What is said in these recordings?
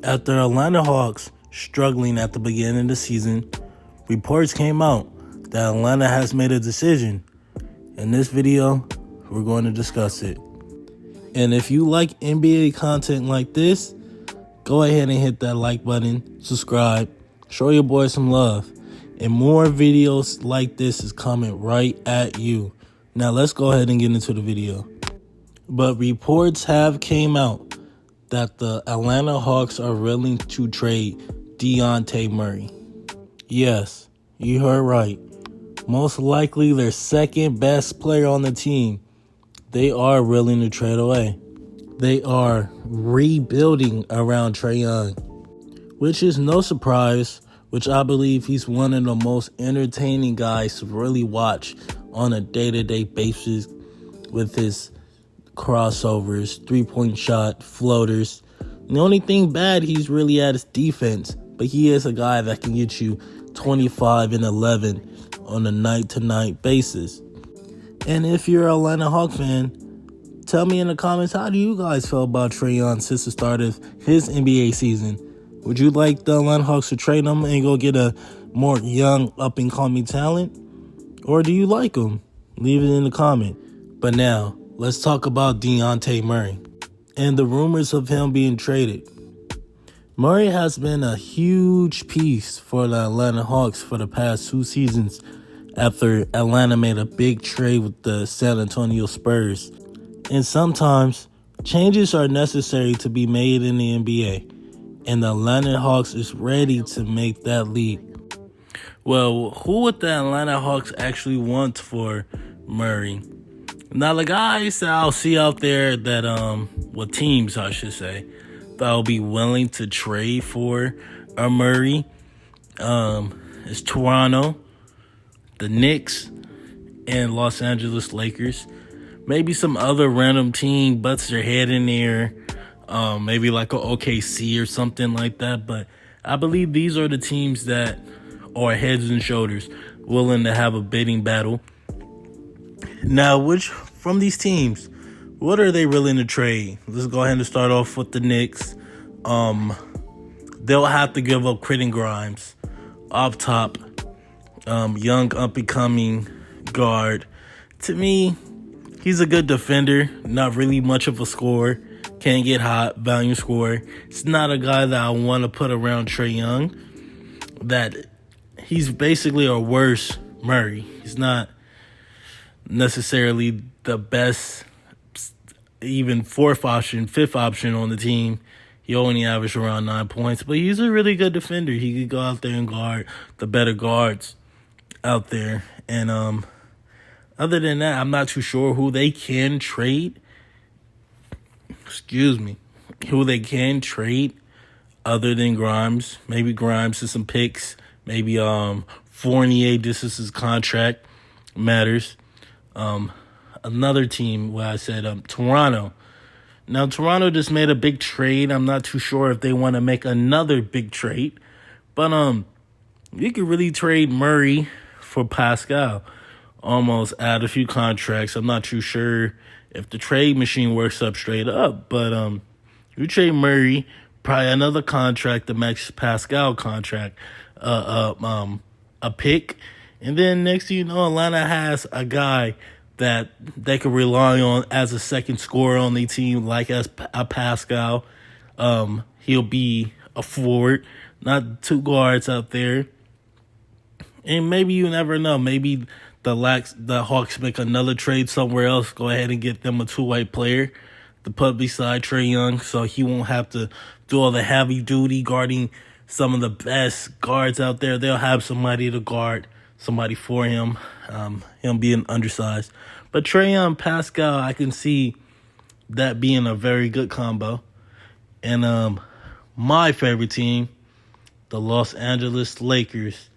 After Atlanta Hawks struggling at the beginning of the season, reports came out that Atlanta has made a decision. In this video, we're going to discuss it. And if you like NBA content like this, go ahead and hit that like button, subscribe, show your boy some love. And more videos like this is coming right at you. Now let's go ahead and get into the video. But reports have came out that the Atlanta Hawks are willing to trade Dejounta Murray. Yes, you heard right. Most likely their second best player on the team. They are willing to trade away. They are rebuilding around Trae Young, which is no surprise, which I believe he's one of the most entertaining guys to really watch on a day-to-day basis with his crossovers, three-point shot, floaters. The only thing bad he's really at is defense, but he is a guy that can get you 25 and 11 on a night-to-night basis. And if you're an Atlanta Hawk fan, tell me in the comments, how do you guys feel about Trae Young since the start of his NBA season? Would you like the Atlanta Hawks to trade him and go get a more young, up-and-coming talent? Or do you like him? Leave it in the comment. But now, let's talk about Dejounta Murray and the rumors of him being traded. Murray has been a huge piece for the Atlanta Hawks for the past 2 seasons after Atlanta made a big trade with the San Antonio Spurs. And sometimes, changes are necessary to be made in the NBA. And the Atlanta Hawks is ready to make that leap. Well, who would the Atlanta Hawks actually want for Murray? Now, the guys that I'll see out there that, teams, I should say, that will be willing to trade for a Murray, is Toronto, the Knicks, and Los Angeles Lakers. Maybe some other random team butts their head in there, maybe like a OKC or something like that. But I believe these are the teams that are heads and shoulders willing to have a bidding battle. Now, which from these teams, what are they willing to trade? Let's go ahead and start off with the Knicks. They'll have to give up Quentin Grimes, off top, young up-and-coming guard. To me, he's a good defender, not really much of a scorer. Can't get hot, value scorer. It's not a guy that I want to put around Trae Young. That he's basically a worse Murray. He's not necessarily the best, even fourth option, fifth option on the team. He only averaged around 9 points, but he's a really good defender. He could go out there and guard the better guards out there. And other than that, I'm not too sure who they can trade. Who they can trade other than Grimes. Maybe Grimes to some picks. Maybe Fournier, this is his contract, matters. Another team where I said Toronto. Now, Toronto just made a big trade. I'm not too sure if they want to make another big trade. But you could really trade Murray for Pascal. Almost add a few contracts. I'm not too sure if the trade machine works up straight up. But you trade Murray, probably another contract to match Pascal contract. A pick. And then next thing you know, Atlanta has a guy that they could rely on as a second scorer on the team, like as a Pascal. He'll be a forward, not 2 guards out there. And maybe you never know. Maybe the Hawks make another trade somewhere else. Go ahead and get them a 2-way player to put beside Trae Young so he won't have to do all the heavy duty guarding some of the best guards out there. They'll have somebody to guard, somebody for him, him being undersized. But Trae Young, Pascal, I can see that being a very good combo. And my favorite team, the Los Angeles Lakers.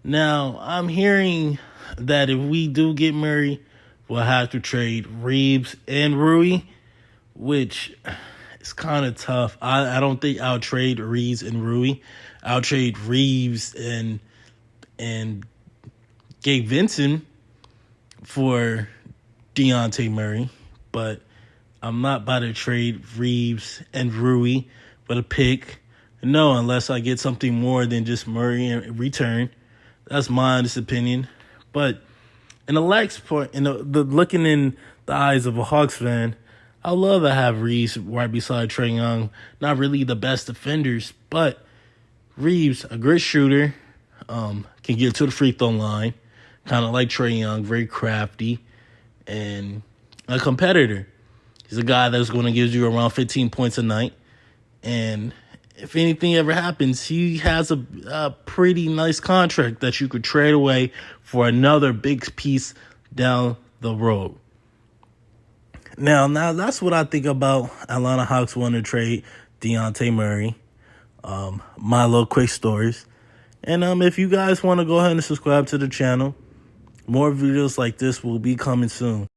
Now, I'm hearing that if we do get Murray, we'll have to trade Reeves and Rui, which is kind of tough. I don't think I'll trade Reeves and Rui. I'll trade Reeves and Gabe Vincent for Dejounta Murray, but I'm not about to trade Reeves and Rui with a pick No, unless I get something more than just Murray in return. That's my honest opinion. But in the lax part, the looking in the eyes of a Hawks fan, I love to have Reeves right beside Trae Young. Not really the best defenders, but Reeves, a great shooter, can get to the free throw line, kind of like Trae Young, very crafty, and a competitor. He's a guy that's going to give you around 15 points a night. And if anything ever happens, he has a pretty nice contract that you could trade away for another big piece down the road. Now that's what I think about Atlanta Hawks wanting to trade Dejounta Murray. My little quick stories. And if you guys want to go ahead and subscribe to the channel, more videos like this will be coming soon.